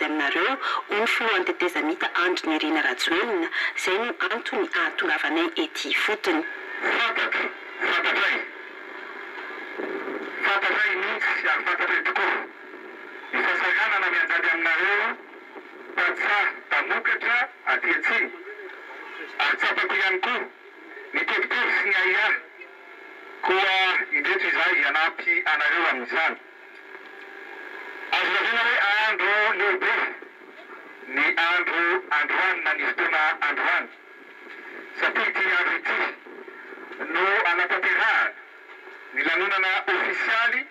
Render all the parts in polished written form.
mivady aminareo ho ny filohan'ny tetezamita Andry Nirina Rajoelina izay no antony ahatongavanay ety fotony. Fantatray mihitsy ary fantatray tokoa ny fahasaganana mianjady aminareo patsa mpamokatra aty atsiny ary tsapako ihany koa ny tebiteby sy ny aia koa indreto izay hanampy anareo amin'izany. Azo lazaina hoe andro lehibe ny androany ny fotoana androany satria ity andro ity no anatanterahana ny lanonana ofisialy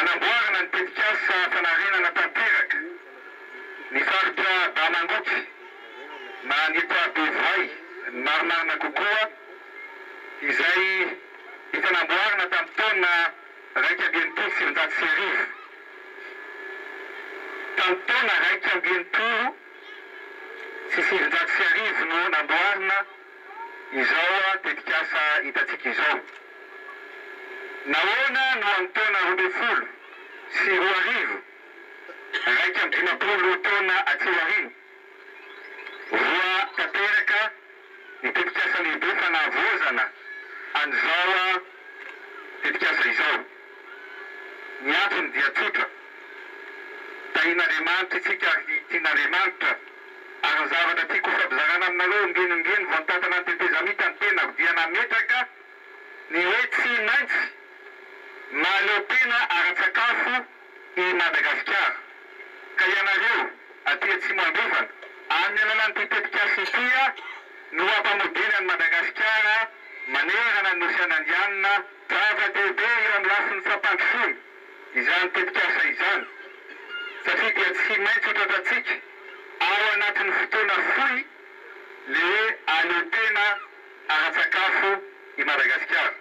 anamboarana ny tetikasa fanarenana tanteraka ny faritra Bamangoky na ny eto Bevay marimarina kokoa izay efa namboarina tamin'ny taona 1990. Tamin'ny taona 1990 no namboarina izao tetikasa hitantsika izao. Nahoana no amin'ny taona 2010 1950 taona aty aoriana voa tanteraka ny tetikasa lehibe fanavozana an'izao tetikasa izao. Ny antony dia tsotra. Tahin'Andriamanitra isika ary tian'Andriamanitra ary ny zavatra tiako fampizarana aminareo ngeny vao nitatana ny tetezamita ny tenako dia nametraka ny hoe tsy maintsy mahaleo tena ara-tsakafo i Madagasikara. Ka ianareo aty atsimo androfana amin'ny alalan'ity tetikasa ity no ampamodely an'i Madagasikara manerana ny Osiana Indianina zava-dehibe eo amin'ny lafiny fampandrosoana izany tetikasa izany satria dia tsy maintsy hotratratsika ao anatin'ny fotoana fohy le hoe aleo tena ara-tsakafo i Madagasikara.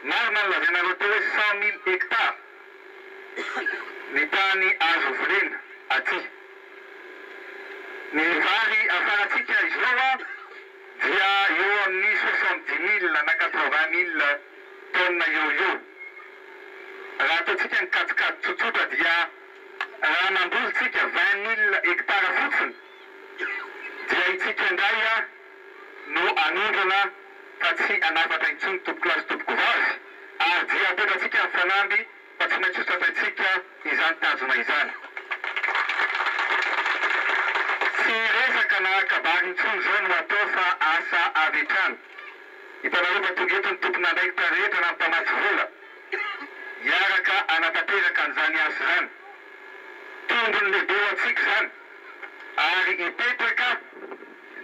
Marina ny lazainareo teo hoe 100,000 hectares ny tany azo volena aty. Ny vary afaratsika izao dia eo amin'ny 70,000 na 80,000 tonnes eo. Raha ataotsika ny katsikady tsotsotra dia raha mandolitsika 20,000 hectares fotsiny dia itsika indray no anondrana fa tsy anafatra intsony tompo-klasy tompo-kovazy ary dia apetratsika ny fanamby fa tsy maintsy hotratratsika izany tanjona izany. Tsy resaka na kabary intsony zao no atao fa asa avy hatrany. Hitanareo fa tonga eto ny tompon'andraikitra rehetra na mpamatsy vola hiaraka anatanteraka an'izany asa zany. Tombony lehibe ho antsika zany ary hipetraka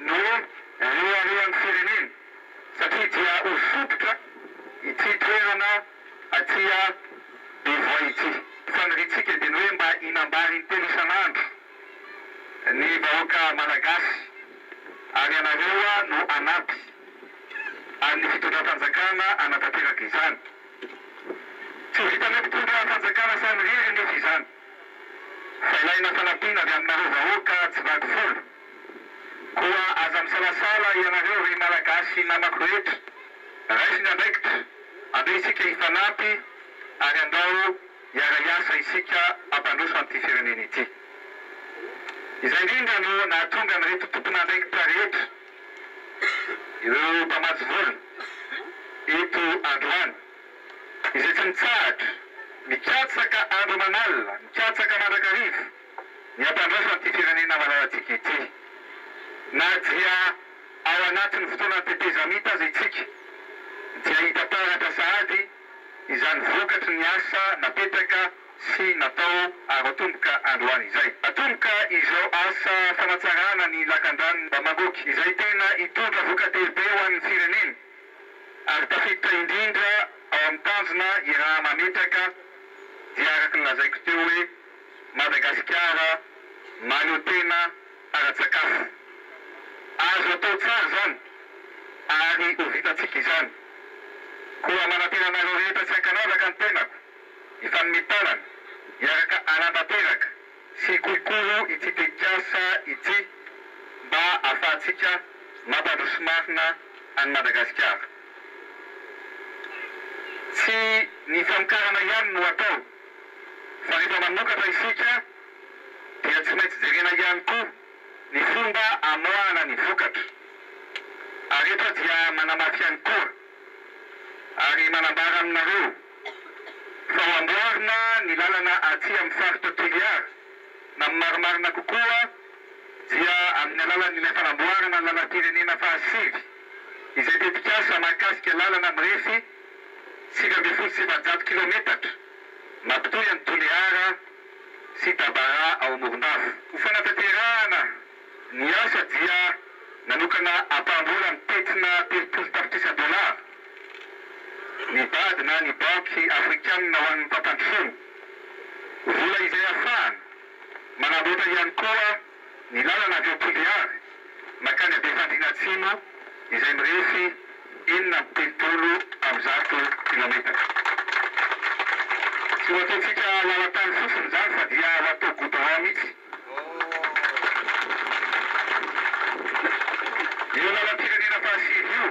no reharehan'ny firenena satria dia ho fototra ity toerana aty Bevay ity. Faniritsika dia ny hoe mba hinambary ny teny isan'andro ny vahoaka malagasy ary anareo no anampy amin'ny fitondram-panjakana anatanteraka izany. Tsy vitan'ny mpitondra-panjakana samy rery nefa izany fa ilaina fanampiana avy aminareo vahoaka tsy vaky volo koa aza misalasala ianareo ry malagasy namako rehetra raisy ny andraikitra andeo isika hifanampy ary andao hiara-iasa isika ampandroso an'ity firenena ity. Izay indrindra no nahatonga nyreto tompon'andraikitra rehetra ireo mpamatsy vola eto androany izay tsy mitsahatra mikatsaka andro manalina mikatsaka mandrakarivo ny ampandroso an'ity firenena malalatsika ity. Na dia ao anatin'ny fotoana tetezamita aza itsika dia hitantaratra sahady izany vokatry ny asa napetraka sy natao ary atomboka androany izay. Atomboka izao asa fanatsarana ny lakan-drano Bamangoky izay tena hitondra voka-dehibe ho an'ny firenena ary tafiditra indrindra ao amin'ny tanjona i raha mametraka dia araka ny lazaiko teo hoe Madagasikara mahaleo tena ara-tsakafo. Azo atao tsara zany ary ho vitantsika izany. Koa manantenanareo rehetra tsy ankanavaka ny tenako ifanometanana hiaraka anantanteraka sy kolokolo ity tetikasa ity mba ahafahantsika mampandroso marina an'i Madagasikara. Tsy ny famokarana ihany no atao fa rehefa manokatra isika tsy maintsy jerena ihany koa ny fomba amoahana ny vokatra. Ary eto dia manamafy ihany koa ary manambara aminareo fa ho amboarina ny lalana aty amin'ny faritra Toliara na marimarina kokoa dia amin'ny alalan'ilay fanamboarana ny lalam-pirenena fahasivy izay tetikasa mahakasika lalana mirefy 700 kilometatra mampitohy any Toliara sy Tabara ao Morondava. Ho fanatanterahana ny asa dia nanokana ampambola mitetina $30,000 ny badina ny banky afrikanina ho an'ny mpampandrosoana. Vola izay ahafahana manamboatra ihany koa ny lalana avy ao Toliara makany Befandriana Atsimo izay mirefy 900 kilometatra. Tsy ho ataontsika lalantany fotsiny zany fa dia ho atao goudron mihitsy. Io lalam-pirenena fahasivy io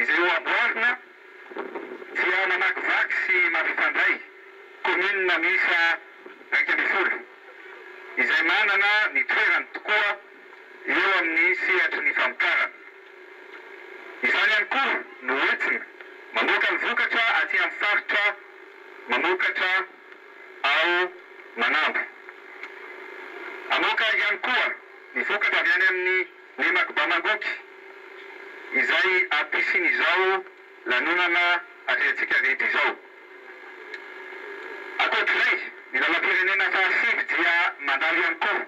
izay ho amboarina dia mamakivaky sy mampifandray kominina miisa 100 izay manana ny toerany tokoa eo amin'ny sehatry ny famokarana. Izany ihany koa no entina mamoaka ny vokatra aty amin'ny faritra mamokatra ao Manambo. Amoaka ihany koa ny vokatra avy any amin'ny Lemaka Bamangoky izay ampisin'izao lanonana atrehantsika rehetra izao. Ankoatr'izay, ny lalam-pirenena fahasivy dia mandalo ihany koa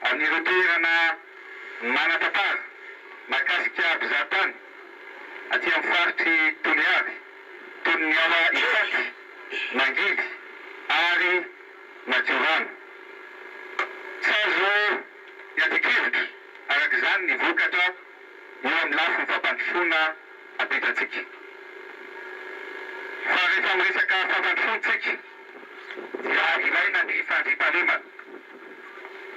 amin'ireo toerana manan-tantara mahakasika mpizahatany aty amin'ny faritry Toliara toy ny ao Ifaty, Mangidy ary Madiorano. Tsy azo hiatikevitra arak'izany ny vokatra eo amin'ny lafiny fampandrosoana apetratsika. Fa rehefa miresaka fampandrosoantsika dia ilaina ny fandriam-pahalemana.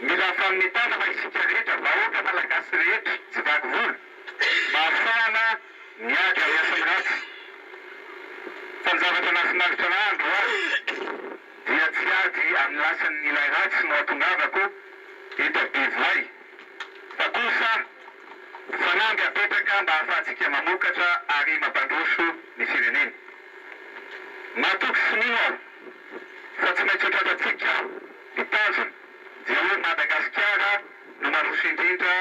Mila faminetana isika rehetra vahoaka malagasy rehetra tsy vaky vola mba ahafahana miaka iasany ratsy. Fa ny zavatra nahafinaritra n'andro dia tsy ady amin'ny lasan'ilay ratsy no atongavako eto Bevoay fa kosa fanamby apetraka mba ahafahantsika mamokatra ary mampandroso ny firenena. Matoky sinio aho fa tsy maintsy hotratratsika ny tanjony dia hoe Madagasikara no maroso indrindra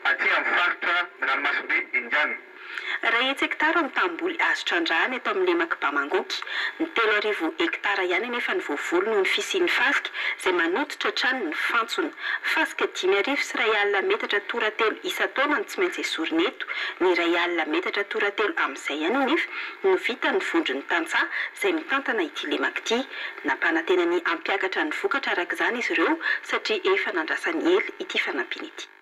aty amin'ny faritra ranomasimbe Indiana. Raha hetsy-hektara amin'ny tamboly azo trandrahana eto amin'ny Lemaka Bamangoky, ny 3,000 hektara ihany nefa ny voavolo noho ny fisian'ny fasika izay manototra hatrany ny fantsona. Fasika 5,000 sy R1 toratelo isan-taona no tsy maintsy esorina eto. Ny R1 toratelo amin'izay ihany nefa no vita ny vondron'ny tantsaha izay mitantana ity Lemaka ity. Nampanantena ny ampiakatra ny vokatra araka izany izy ireo satria efa nandrasany ela ity fanampiana ity.